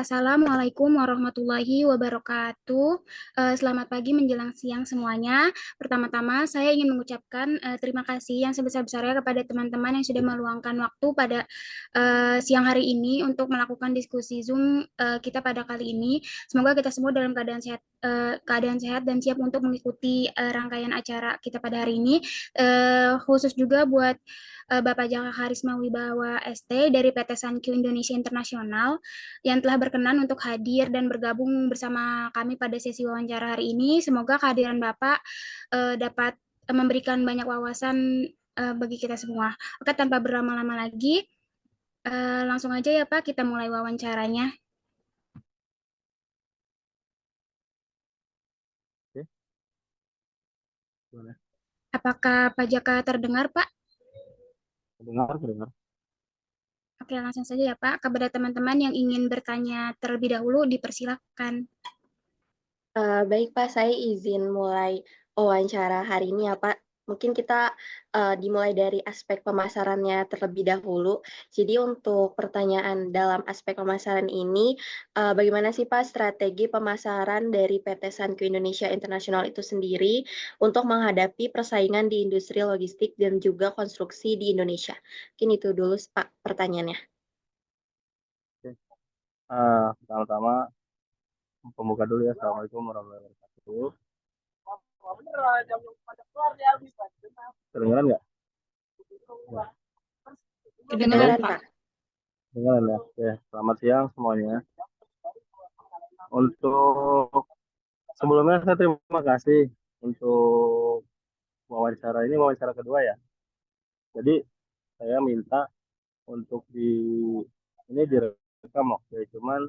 Assalamualaikum warahmatullahi wabarakatuh. Selamat pagi menjelang siang semuanya. Pertama-tama saya ingin mengucapkan terima kasih yang sebesar-besarnya kepada teman-teman yang sudah meluangkan waktu pada siang hari ini untuk melakukan diskusi Zoom kita pada kali ini. Semoga kita semua dalam keadaan sehat dan siap untuk mengikuti rangkaian acara kita pada hari ini. Khusus juga buat Bapak Jaka Karisma Wibawa ST dari PT Sankyu Indonesia Internasional yang telah berkenan untuk hadir dan bergabung bersama kami pada sesi wawancara hari ini. Semoga kehadiran Bapak dapat memberikan banyak wawasan bagi kita semua. Oke, tanpa berlama-lama lagi, langsung aja ya Pak, kita mulai wawancaranya. Oke, gimana? Apakah Pak Jaka terdengar, Pak? Dengar, dengar. Oke, langsung saja ya Pak. Kepada teman-teman yang ingin bertanya terlebih dahulu, dipersilakan. Baik Pak, saya izin mulai wawancara hari ini ya Pak. Mungkin kita dimulai dari aspek pemasarannya terlebih dahulu. Jadi untuk pertanyaan dalam aspek pemasaran ini, bagaimana sih Pak strategi pemasaran dari PT Sankyo Indonesia Internasional itu sendiri untuk menghadapi persaingan di industri logistik dan juga konstruksi di Indonesia? Mungkin itu dulu Pak pertanyaannya. Oke. Pertama-tama pembuka dulu ya. Assalamualaikum warahmatullahi wabarakatuh. Kedengaran nggak? Ya. Kedengaran Halo, Pak. kedengaran ya. Oke, selamat siang semuanya. Untuk sebelumnya saya terima kasih untuk wawancara ini, wawancara kedua ya. Jadi saya minta untuk ini direkam, oke. Cuman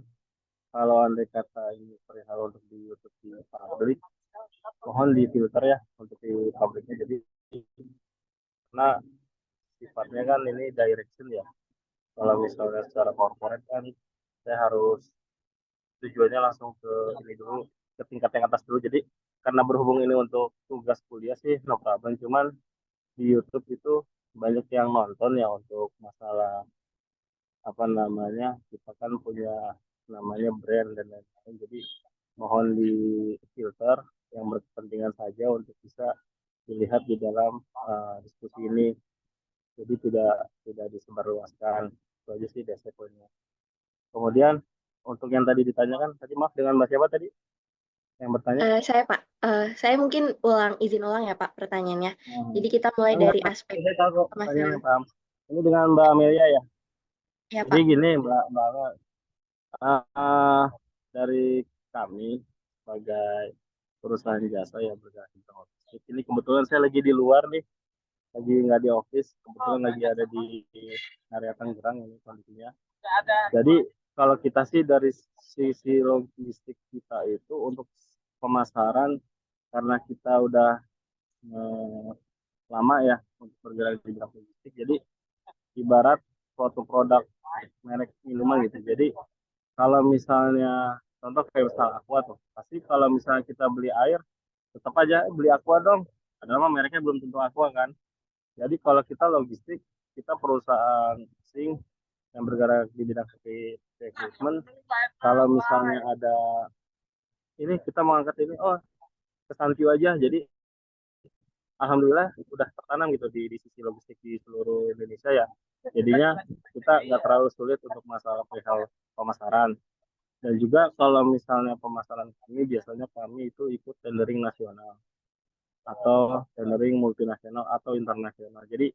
kalau andai kata ini perihal untuk di YouTube di publik, mohon difilter ya untuk di publiknya. Jadi karena sifatnya kan ini direction ya. Kalau misalnya secara corporate kan saya harus tujuannya langsung ke ini dulu, ke tingkat yang atas dulu. Jadi karena berhubung ini untuk tugas kuliah sih no problem. Cuman di YouTube itu banyak yang nonton ya untuk masalah apa namanya, kita kan punya namanya brand dan lain-lain. Jadi mohon di filter yang berkepentingan saja untuk bisa dilihat di dalam diskusi ini. Jadi tidak disebarluaskan. Itu aja sih dasar poinnya. Kemudian untuk yang tadi ditanyakan tadi, maaf, dengan Mbak siapa tadi yang bertanya? Saya Pak, saya mungkin izin ulang ya Pak pertanyaannya. Hmm. Jadi kita mulai Enggak, dari aspek saya tahu kok pemasaran. pertanyaannya, paham. Ini dengan Mbak Amelia ya. Ya Jadi Pak. gini Mbak Amel, ah, dari kami sebagai perusahaan jasa yang bergerak di bidang logistik. Ini kebetulan saya lagi di luar nih, lagi nggak di office, kebetulan lagi ada di area Tangerang ini kondisinya. Jadi kalau kita sih dari sisi logistik kita itu untuk pemasaran, karena kita udah eh, lama ya untuk bergerak di bidang logistik. Jadi ibarat suatu produk merek minuman gitu. Jadi kalau misalnya contoh kayak misal Aqua tuh, pasti kalau misalnya kita beli air, tetap aja beli Aqua dong. Padahal mah mereknya belum tentu Aqua kan. Jadi kalau kita logistik, kita perusahaan asing yang bergerak di bidang equipment, kalau misalnya ada ini kita mau angkat ini, oh ke Santiu aja. Jadi alhamdulillah udah tertanam gitu di sisi logistik di seluruh Indonesia ya. Jadinya kita nggak terlalu sulit untuk masalah perihal pemasaran. Dan juga kalau misalnya pemasaran kami, biasanya kami itu ikut tendering nasional atau tendering multinasional atau internasional. Jadi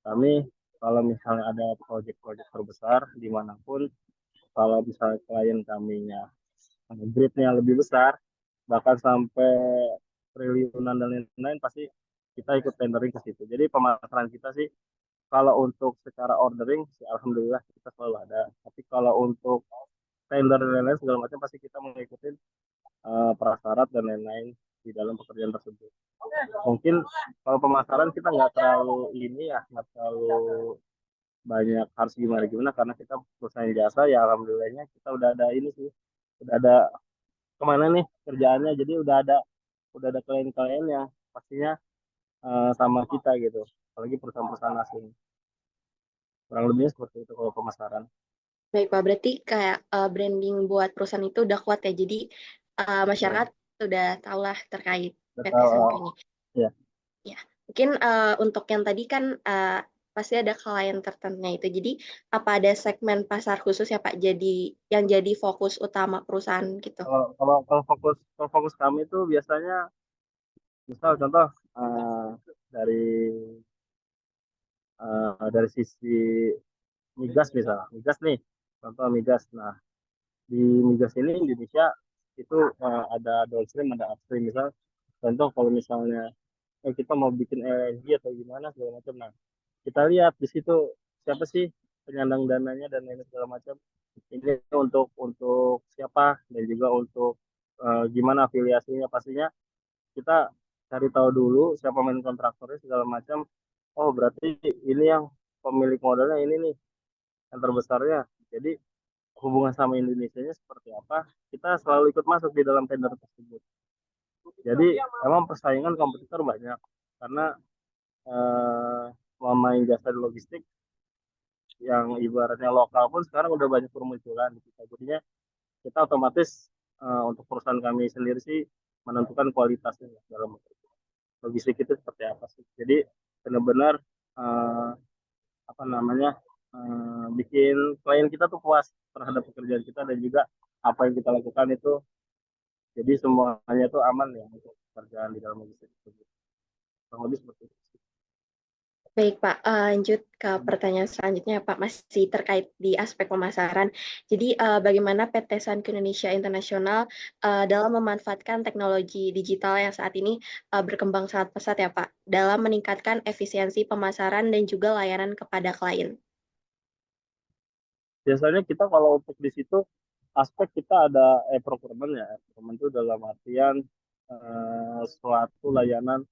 kami kalau misalnya ada proyek-proyek terbesar dimanapun, kalau misalnya klien kaminya grade-nya lebih besar, bahkan sampai triliunan dan lain-lain, pasti kita ikut tendering ke situ. Jadi pemasaran kita sih kalau untuk secara ordering, sih alhamdulillah kita selalu ada. Tapi kalau untuk tender dan lain-lain segala macam, pasti kita mengikuti prasyarat dan lain-lain di dalam pekerjaan tersebut. Mungkin kalau pemasaran kita nggak terlalu ini ya, nggak terlalu banyak harus gimana gimana, karena kita perusahaan jasa ya, alhamdulillahnya kita udah ada ini sih, udah ada kemana nih kerjaannya, jadi udah ada klien-klien yang pastinya sama kita gitu, apalagi perusahaan-perusahaan asing. Kurang lebihnya seperti itu kalau pemasaran. Baik Pak, berarti kayak branding buat perusahaan itu udah kuat ya. Jadi Ya, masyarakat sudah tahu lah terkait PT betul. Sanku ini. Ya. Ya, mungkin untuk yang tadi kan pasti ada klien tertentunya itu. Jadi apa ada segmen pasar khusus ya Pak? Jadi yang jadi fokus utama perusahaan gitu. Kalau fokus kami itu biasanya misal contoh eh, dari dari sisi migas misal migas nih contoh migas. Nah, di migas ini Indonesia itu ada downstream ada upstream. Misal contoh kalau misalnya kita mau bikin LNG atau gimana segala macam. Nah, kita lihat di situ siapa sih penyandang dananya dan lain segala macam. Ini untuk siapa dan juga untuk gimana afiliasinya. Pastinya kita cari tahu dulu siapa main kontraktornya segala macam. Oh, berarti ini yang pemilik modalnya ini nih yang terbesarnya. Jadi hubungan sama Indonesia-nya seperti apa, kita selalu ikut masuk di dalam tender tersebut. Jadi emang persaingan kompetitor banyak karena eh, main jasa logistik yang ibaratnya lokal pun sekarang udah banyak bermunculan di kita. Jadinya kita otomatis untuk perusahaan kami sendiri sih menentukan kualitasnya ya, dalam logistik itu seperti apa sih. Jadi benar-benar eh, apa namanya bikin klien kita tuh puas terhadap pekerjaan kita dan juga apa yang kita lakukan itu jadi semuanya tuh aman ya untuk pekerjaan di dalam logistik tersebut. Kurang lebih seperti itu. Baik Pak, lanjut ke pertanyaan selanjutnya Pak, masih terkait di aspek pemasaran. Jadi bagaimana PT Sanku Indonesia Internasional dalam memanfaatkan teknologi digital yang saat ini berkembang sangat pesat ya Pak, dalam meningkatkan efisiensi pemasaran dan juga layanan kepada klien. Biasanya kita kalau untuk di situ aspek kita ada procurement ya. Procurement itu dalam artian suatu layanan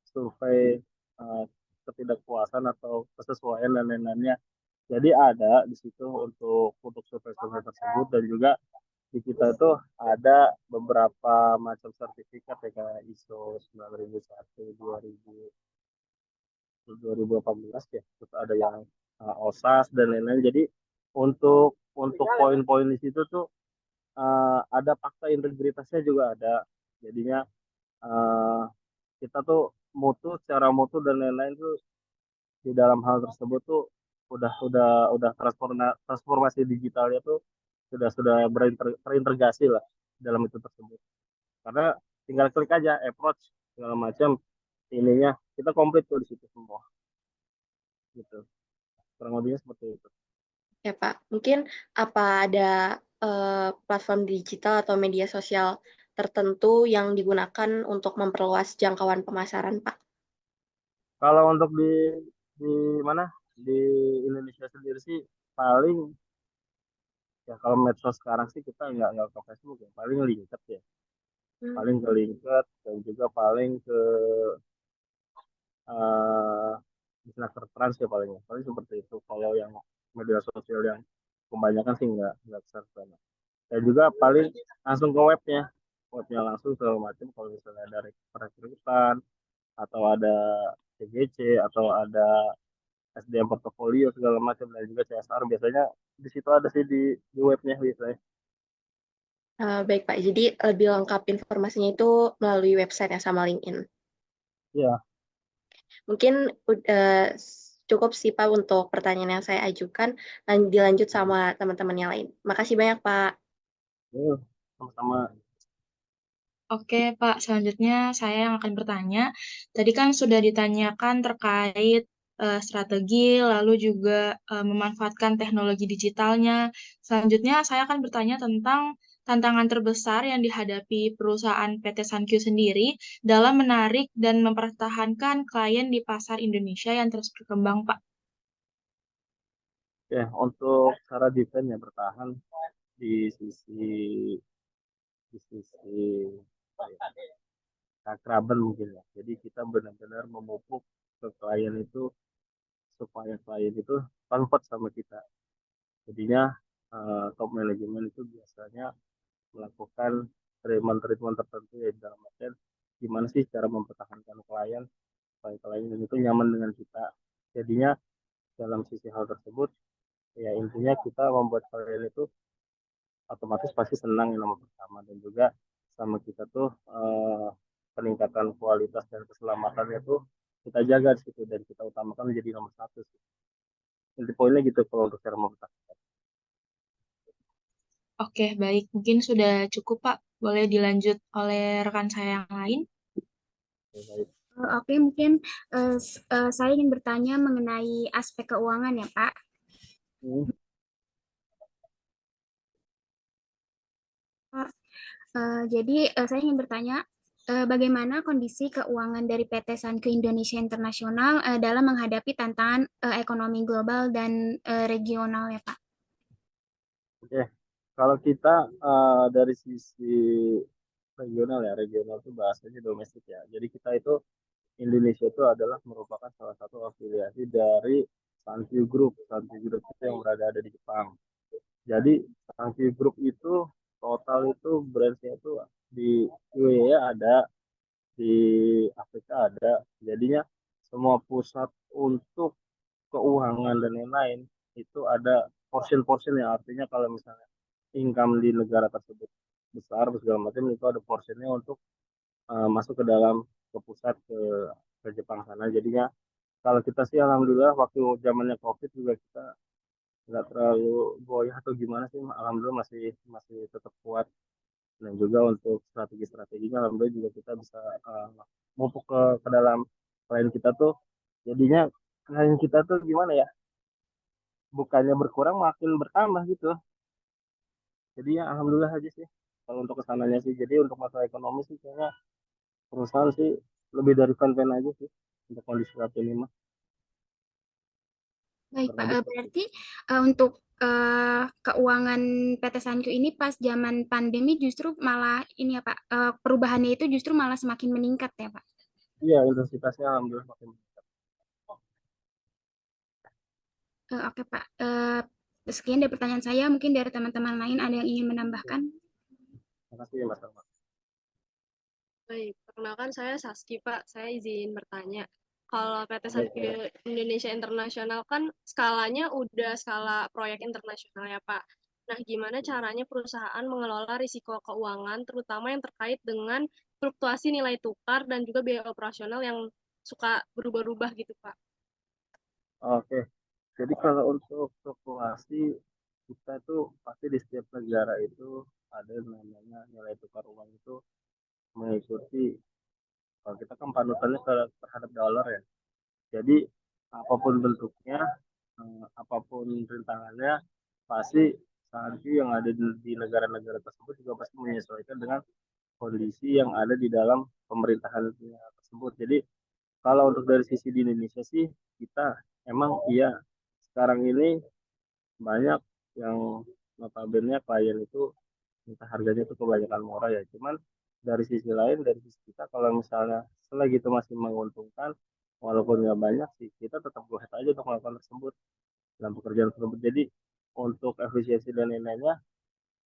survei eh, ketidakpuasan atau kesesuaian dan lain-lainnya. Jadi ada di situ untuk survei-survei tersebut dan juga di kita itu ada beberapa macam sertifikat ya kayak ISO 9001, 2018 ya. Terus ada yang OSAS dan lain-lain. Jadi untuk poin-poin di situ tuh ada fakta integritasnya juga ada. Jadinya uh, kita tuh secara mutu dan lain-lain tuh di dalam hal tersebut tuh udah transformasi digitalnya tuh sudah terintegrasi lah dalam itu tersebut. Karena tinggal klik aja approach segala macam ininya kita komplit tuh di situ semua gitu. Kurang lebihnya seperti itu. Ya Pak, mungkin apa ada platform digital atau media sosial tertentu yang digunakan untuk memperluas jangkauan pemasaran Pak? Kalau untuk di mana di Indonesia sendiri sih paling ya kalau medsos sekarang sih kita nggak ke Facebook ya paling LinkedIn ya Hmm. paling ke LinkedIn dan juga paling ke uh, Business Trans ya paling seperti itu. Kalau yang media sosial yang kebanyakan sih nggak besar banget. Dan juga paling langsung ke webnya langsung segala macam kalau misalnya ada perekrutan atau ada CGC atau ada SDM portofolio segala macam dan juga CSR biasanya di situ ada sih di webnya biasanya. Baik Pak, jadi lebih lengkap informasinya itu melalui website yang sama LinkedIn. Ya, Mungkin cukup sih Pak untuk pertanyaan yang saya ajukan, dan dilanjut sama teman-teman yang lain. Makasih banyak Pak. ya, sama-sama. Oke, Pak. Selanjutnya saya yang akan bertanya. Tadi kan sudah ditanyakan terkait strategi, lalu juga memanfaatkan teknologi digitalnya. Selanjutnya saya akan bertanya tentang tantangan terbesar yang dihadapi perusahaan PT Sankyu sendiri dalam menarik dan mempertahankan klien di pasar Indonesia yang terus berkembang, Pak. Ya, untuk cara defense ya bertahan di sisi di sisi apa ya, keakraban mungkin ya. Jadi kita benar-benar memupuk ke klien itu supaya klien itu comfort sama kita. Jadinya top manajemen itu biasanya melakukan treatment-treatment tertentu ya dalam artian gimana sih cara mempertahankan klien supaya klien itu nyaman dengan kita. Jadinya dalam sisi hal tersebut Ya intinya kita membuat kalian itu otomatis pasti senang yang nomor pertama, dan juga sama kita tuh peningkatan kualitas dan keselamatannya tuh kita jaga di situ, dan kita utamakan menjadi nomor satu sih. Inti poinnya gitu kalau untuk cara mempertahankan. Oke, baik. Mungkin sudah cukup, Pak. Boleh dilanjut oleh rekan saya yang lain? Baik. Oke, mungkin saya ingin bertanya mengenai aspek keuangan ya, Pak. Hmm. Pak, jadi saya ingin bertanya bagaimana kondisi keuangan dari PT Sanke Indonesia Internasional dalam menghadapi tantangan ekonomi global dan regional ya, Pak. Oke, kalau kita dari sisi regional ya, regional itu bahasanya domestik ya. Jadi kita itu Indonesia itu adalah merupakan salah satu afiliasi dari Sankyu Group. Sankyu Group itu yang berada ada di Jepang. Jadi Sankyu Group itu total itu branchnya itu di UAE ada, di Afrika ada. Jadinya semua pusat untuk keuangan dan lain-lain itu ada portion-portion, yang artinya kalau misalnya income di negara tersebut besar segala macam, itu ada portionnya untuk masuk ke dalam, ke pusat, ke Jepang sana. Jadinya kalau kita sih alhamdulillah waktu zamannya COVID juga kita nggak terlalu goyah atau gimana sih, alhamdulillah masih masih tetap kuat. Dan juga untuk strategi-strateginya alhamdulillah juga kita bisa mumpuk ke dalam klien kita tuh. Jadinya klien kita tuh gimana ya, bukannya berkurang makin bertambah gitu. Jadi ya alhamdulillah aja sih kalau untuk kesananya sih. Jadi untuk masalah ekonomi sih kayaknya perusahaan sih lebih dari fan-fan aja sih untuk kondisi saat ini mah. Baik, Kurang Pak. lebih seperti Berarti untuk keuangan PT Sanju ini pas zaman pandemi justru malah ini ya, Pak, perubahannya itu justru malah semakin meningkat ya, Pak. iya, intensitasnya alhamdulillah makin. Oke, Pak. Sekian dari pertanyaan saya. Mungkin dari teman-teman lain ada yang ingin menambahkan. Terima kasih Mas Ahmad. Baik, perkenalkan saya Saski, Pak. Saya izin bertanya. Kalau PT Baik, Sanke Indonesia Internasional kan skalanya udah skala proyek internasional ya, Pak. Nah, gimana caranya perusahaan mengelola risiko keuangan, terutama yang terkait dengan fluktuasi nilai tukar dan juga biaya operasional yang suka berubah-ubah gitu, Pak? oke. Jadi kalau untuk fluktuasi, kita tuh pasti di setiap negara itu ada yang namanya nilai tukar uang itu mengikuti, kalau kita kan panutannya terhadap dolar ya. Jadi apapun bentuknya, apapun rintangannya, pasti sanksi yang ada di negara-negara tersebut juga pasti menyesuaikan dengan kondisi yang ada di dalam pemerintahan tersebut. Jadi kalau untuk dari sisi di Indonesia sih, kita emang iya sekarang ini banyak yang notabene klien itu minta harganya itu kebanyakan murah ya. Cuman dari sisi lain, dari sisi kita, kalau misalnya selagi itu masih menguntungkan, walaupun nggak banyak sih, kita tetap berusaha aja untuk melakukan tersebut dalam pekerjaan tersebut. Jadi untuk efisiensi dan lain-lainnya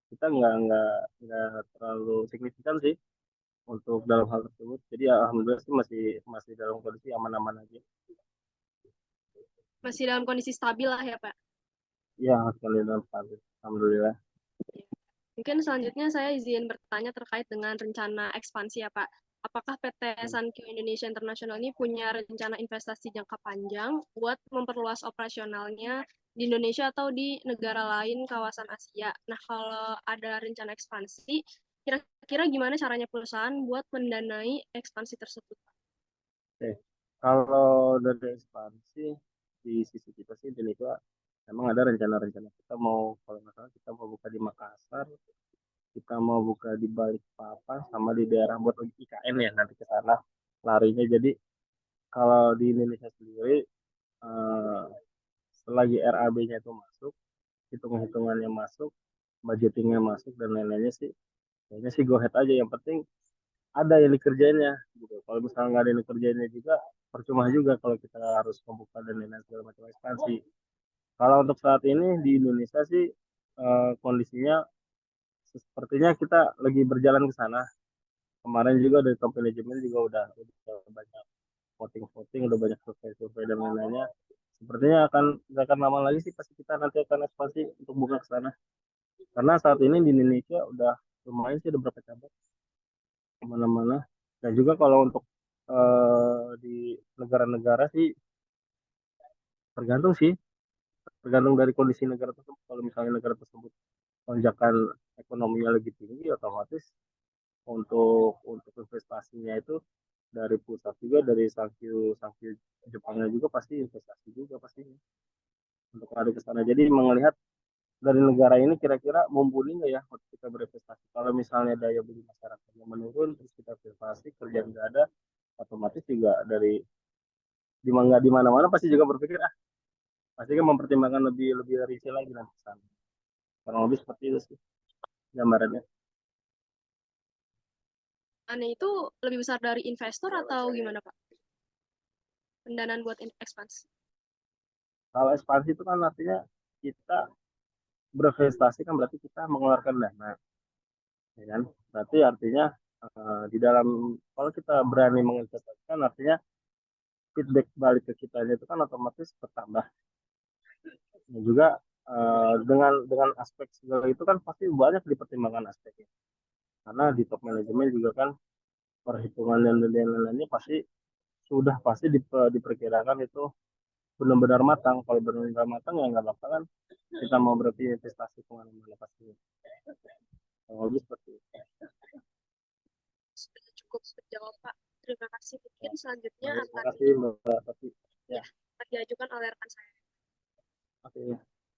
kita nggak terlalu signifikan sih untuk dalam hal tersebut. Jadi alhamdulillah sih masih masih dalam kondisi aman-aman aja. Masih dalam kondisi stabil lah ya, Pak. Ya, sekali dalam stabil. Alhamdulillah. Mungkin selanjutnya saya izin bertanya terkait dengan rencana ekspansi ya Pak. Apakah PT Sankyo Indonesia Internasional ini punya rencana investasi jangka panjang buat memperluas operasionalnya di Indonesia atau di negara lain kawasan Asia? Nah, kalau ada rencana ekspansi, kira-kira gimana caranya perusahaan buat mendanai ekspansi tersebut? Oke. Kalau dari ekspansi di sisi kita sih Indonesia memang ada rencana-rencana, kita mau, kalau nggak salah kita mau buka di Makassar, kita mau buka di Balikpapan, sama di daerah buat IKN ya nanti ke sana larinya. Jadi kalau di Indonesia sendiri, eh, selagi RAB-nya itu masuk, hitung-hitungannya masuk, budgetingnya masuk dan lain-lainnya sih, kayaknya sih go ahead aja. Yang penting ada yang dikerjainnya gitu. Kalau misalnya nggak ada yang dikerjainnya juga, percuma juga kalau kita harus membuka dan lain-lain segala macam ekspansi. Kalau untuk saat ini di Indonesia sih kondisinya sepertinya kita lagi berjalan ke sana. Kemarin juga dari top manajemen juga udah banyak voting-voting, udah banyak survei-survei dan lain-lainnya. sepertinya nggak akan lama lagi sih pasti kita nanti akan ekspansi untuk buka ke sana. Karena saat ini di Indonesia udah lumayan sih, udah berapa cabang kemana-mana. Dan juga kalau untuk di negara-negara sih tergantung sih, tergantung dari kondisi negara tersebut. Kalau misalnya negara tersebut lonjakan ekonominya lebih tinggi, otomatis untuk investasinya itu dari pusat juga, dari Sankyu Sankyu Jepangnya juga pasti investasi juga pastinya untuk lari ke sana. Jadi melihat dari negara ini kira-kira mumpuni nggak ya untuk kita berinvestasi. Kalau misalnya daya beli masyarakatnya menurun, terus kita investasi, kerjaan nggak ada, otomatis juga dari di mana-mana pasti juga berpikir pasti kan mempertimbangkan lebih lebih risiko lagi nanti sana. Kurang lebih seperti itu sih gambarannya. Aneh itu lebih besar dari investor atau gimana Pak? Pendanaan buat ekspansi. Kalau ekspansi itu kan artinya kita berinvestasi kan berarti kita mengeluarkan dana, ya kan? Berarti artinya di dalam kalau kita berani menginvestasikan artinya feedback balik ke kita itu kan otomatis bertambah. Dan juga dengan aspek segala itu kan pasti banyak dipertimbangkan aspeknya. Karena di top manajemen juga kan perhitungan dan lain-lainnya pasti diperkirakan itu benar-benar matang. Kalau benar-benar matang ya nggak bakal kan kita mau berarti investasi kemana-mana pasti. Kalau lebih seperti itu. Sudah cukup terjawab Pak. Terima kasih. Mungkin selanjutnya Terima akan kasih Mbak Tati. Ya, diajukan oleh rekan saya. oke.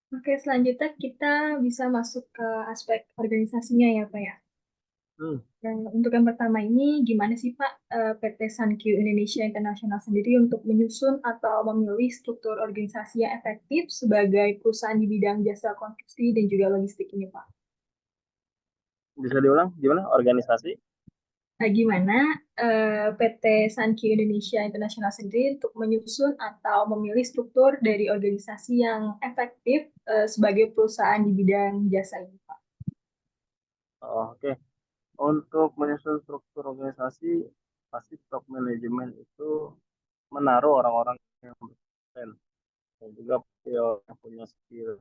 Oke, selanjutnya kita bisa masuk ke aspek organisasinya ya, Pak ya. Dan untuk yang pertama ini, gimana sih Pak PT Sankyu Indonesia International sendiri untuk menyusun atau memilih struktur organisasi yang efektif sebagai perusahaan di bidang jasa konstruksi dan juga logistik ini Pak? Bisa diulang gimana organisasi? Nah, gimana PT Sankyu Indonesia International sendiri untuk menyusun atau memilih struktur dari organisasi yang efektif sebagai perusahaan di bidang jasa ini Pak? Oke. Untuk menyusun struktur organisasi, pasti top manajemen itu menaruh orang-orang yang berkompeten dan juga yang punya skill.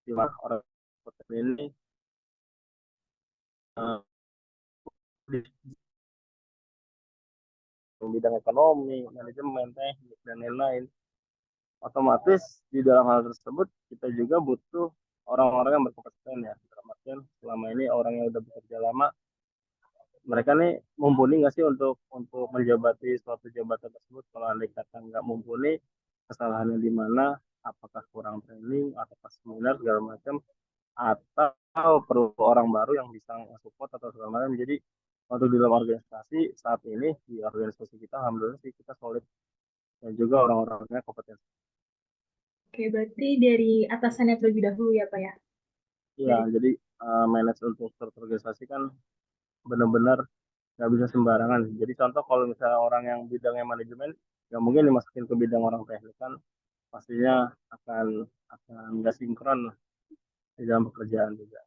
Di mana orang kompeten ini eh, di bidang ekonomi, manajemen, teknik, dan lain-lain. Otomatis di dalam hal tersebut kita juga butuh orang-orang yang berkompeten ya. Dalam artian selama ini orang yang udah bekerja lama, mereka nih mumpuni nggak sih untuk menjabati suatu jabatan tersebut. Kalau andai kata nggak mumpuni, kesalahannya di mana? Apakah kurang training atau seminar segala macam, atau perlu orang baru yang bisa support atau segala macam. Jadi untuk di dalam organisasi saat ini, di organisasi kita alhamdulillah sih kita solid dan juga orang-orangnya kompeten. Oke, berarti dari atasannya terlebih dahulu ya Pak ya? Iya, jadi manage untuk struktur organisasi kan benar-benar nggak bisa sembarangan. Jadi contoh kalau misalnya orang yang bidangnya manajemen, nggak mungkin dimasukin ke bidang orang teknik kan, pastinya akan akan nggak sinkron lah di dalam pekerjaan juga.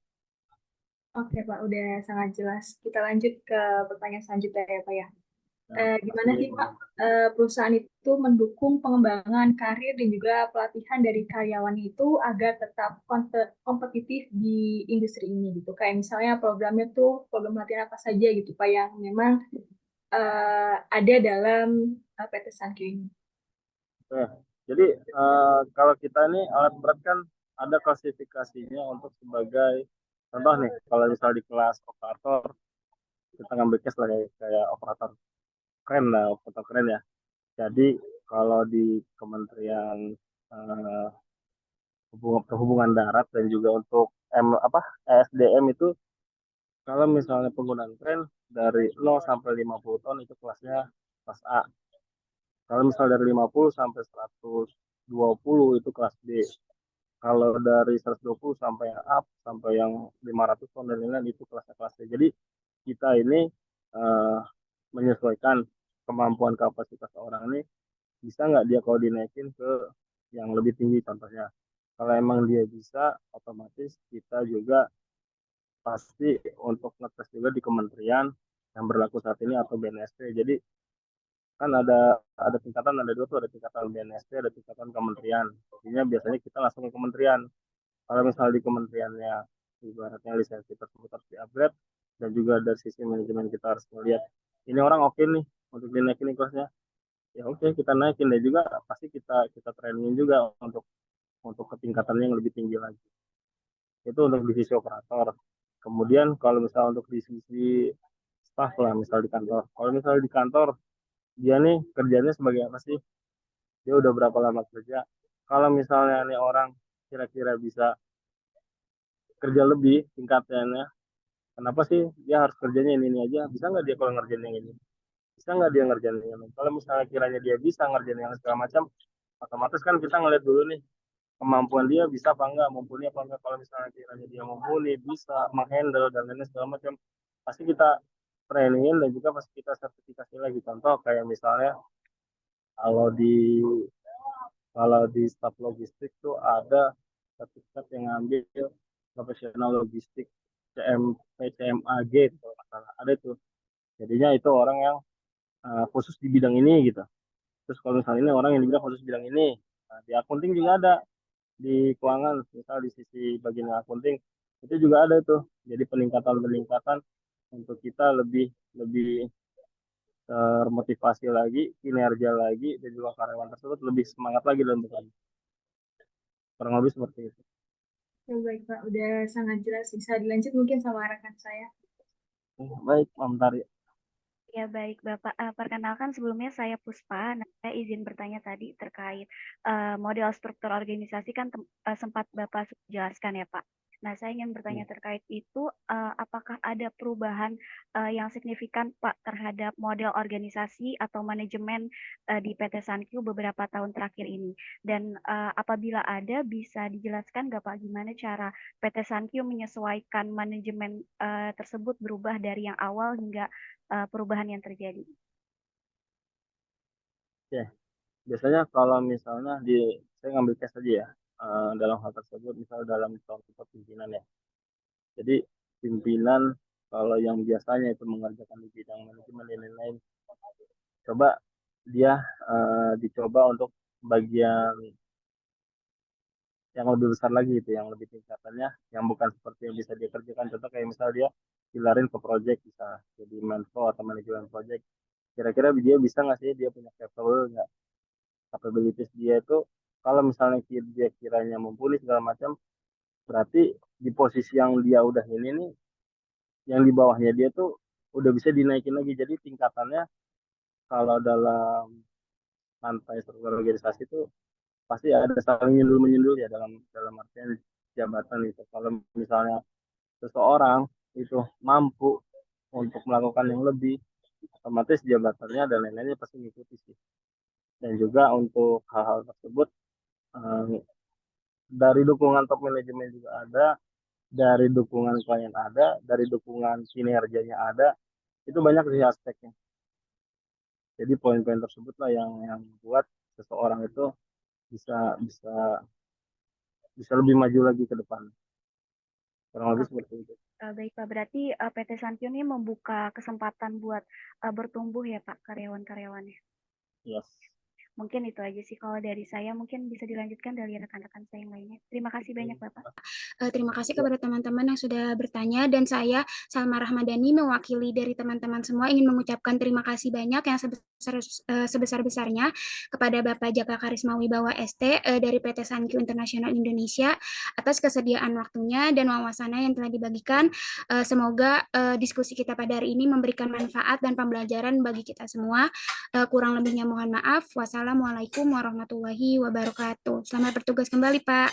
Oke Pak, udah sangat jelas. Kita lanjut ke pertanyaan selanjutnya ya Pak ya. Nah, Gimana pasti sih Pak perusahaan itu mendukung pengembangan karir dan juga pelatihan dari karyawan itu agar tetap kompetitif di industri ini gitu. Kayak misalnya programnya tuh program pelatihan apa saja gitu Pak yang memang ada dalam PT Sankyu ini. Nah, jadi kalau kita ini alat berat kan ada klasifikasinya untuk sebagai contoh nih, kalau misal di kelas operator kita ngambil case lah kayak operator keren lah, operator keren ya. Jadi kalau di Kementerian eh, Perhubungan Darat dan juga untuk SDM itu kalau misalnya penggunaan kren dari 0 sampai 50 ton itu kelasnya kelas A. Kalau misalnya dari 50 sampai 120 itu kelas B. Kalau dari 120 sampai up sampai yang 500 ton dan lain-lain itu kelas C. Jadi kita ini uh, menyesuaikan kemampuan kapasitas orang ini, bisa nggak dia kalau dinaikin ke yang lebih tinggi contohnya. Kalau emang dia bisa, otomatis kita juga pasti untuk ngetes juga di kementerian yang berlaku saat ini atau BNSP. Jadi kan ada tingkatan, ada dua tuh, ada tingkatan BNST, ada tingkatan kementerian. Artinya biasanya kita langsung ke kementerian. Kalau misalnya di kementeriannya ibaratnya lisensi tersebut harus di-upgrade, dan juga dari sisi manajemen kita harus melihat ini orang oke nih untuk dinaikin kelasnya, ya oke kita naikin, dan juga pasti kita kita trainingin juga untuk ketingkatan yang lebih tinggi lagi. Itu untuk di sisi operator. Kemudian kalau misalnya untuk di sisi staff lah, misal di kantor, kalau misalnya di kantor dia nih kerjanya sebagai apa sih, dia udah berapa lama kerja, kalau misalnya nih orang kira-kira bisa kerja lebih tingkatnya, kenapa sih dia harus kerjanya ini aja, bisa nggak dia kalau ngerjain yang ini, bisa nggak dia ngerjain yang ini. Kalau misalnya kiranya dia bisa ngerjain yang segala macam, otomatis kan kita ngeliat dulu nih kemampuan dia bisa apa enggak, mumpuni apa enggak. Kalau misalnya kiranya dia mumpuni, bisa menghandle dan lain segala macam, pasti kita trainingin dan juga pasti kita sertifikasi lagi. Contoh kayak misalnya kalau di kalau di staf logistik tuh ada sertifikat yang ngambil profesional logistik PCMAG itu kalau nggak salah. Ada itu. Jadinya itu orang yang khusus di bidang ini gitu. Terus kalau misalnya ini orang yang dibilang khusus bidang ini, nah, di akunting juga ada, di keuangan misal di sisi bagian akunting itu juga ada tuh. Jadi peningkatan untuk kita lebih lebih termotivasi lagi, kinerja lagi, dan juga karyawan tersebut lebih semangat lagi dalam bekerja. Kurang lebih seperti itu. Ya, baik Pak, udah sangat jelas. Bisa dilanjut mungkin sama rekan saya. Baik, Mam Tari. Ya baik Bapak, perkenalkan sebelumnya saya Puspa. Nah, saya izin bertanya tadi terkait model struktur organisasi kan sempat Bapak jelaskan ya Pak. Nah, saya ingin bertanya terkait itu, apakah ada perubahan yang signifikan Pak terhadap model organisasi atau manajemen di PT Sankyu beberapa tahun terakhir ini? Dan apabila ada, bisa dijelaskan nggak Pak gimana cara PT Sankyu menyesuaikan manajemen tersebut berubah dari yang awal hingga perubahan yang terjadi? Ya, biasanya kalau misalnya saya ngambil case aja ya, dalam hal tersebut, misal dalam contoh pimpinan ya. Jadi pimpinan kalau yang biasanya itu mengerjakan di bidang manajemen dan lain-lain, coba dia dicoba untuk bagian yang lebih besar lagi, itu yang lebih tingkatannya, yang bukan seperti yang bisa dia kerjakan. Contoh kayak misal dia pilarin ke project, bisa jadi mentor atau manajemen project. Kira-kira dia bisa nggak sih, dia punya capabilities dia itu, kalau misalnya dia kiranya mumpuni segala macam, berarti di posisi yang dia udah ini nih, yang di bawahnya dia tuh udah bisa dinaikin lagi. Jadi tingkatannya kalau dalam rantai struktur organisasi itu pasti ada saling nyundul menyundul ya, dalam dalam artian jabatan itu. Kalau misalnya seseorang itu mampu untuk melakukan yang lebih, otomatis jabatannya dan lain-lainnya pasti ngikuti sih. Dan juga untuk hal-hal tersebut, dari dukungan top manajemen juga ada, dari dukungan klien ada, dari dukungan kinerjanya ada. Itu banyak sih aspeknya. Jadi poin-poin tersebut lah yang buat seseorang itu bisa bisa bisa lebih maju lagi ke depan. Kurang lebih seperti itu. Baik Pak, berarti PT Sankyo ini membuka kesempatan buat bertumbuh ya Pak karyawan-karyawannya. Yes. Mungkin itu aja sih kalau dari saya, mungkin bisa dilanjutkan dari rekan-rekan saya yang lainnya. Terima kasih banyak Bapak. Terima kasih kepada teman-teman yang sudah bertanya, dan saya Salma Rahmadani mewakili dari teman-teman semua ingin mengucapkan terima kasih banyak yang sebesar-besarnya kepada Bapak Jaka Karisma Wibawa ST dari PT Sankyu International Indonesia atas kesediaan waktunya dan wawasannya yang telah dibagikan. Semoga diskusi kita pada hari ini memberikan manfaat dan pembelajaran bagi kita semua. Kurang lebihnya mohon maaf. Wassalamualaikum warahmatullahi wabarakatuh. Selamat bertugas kembali, Pak.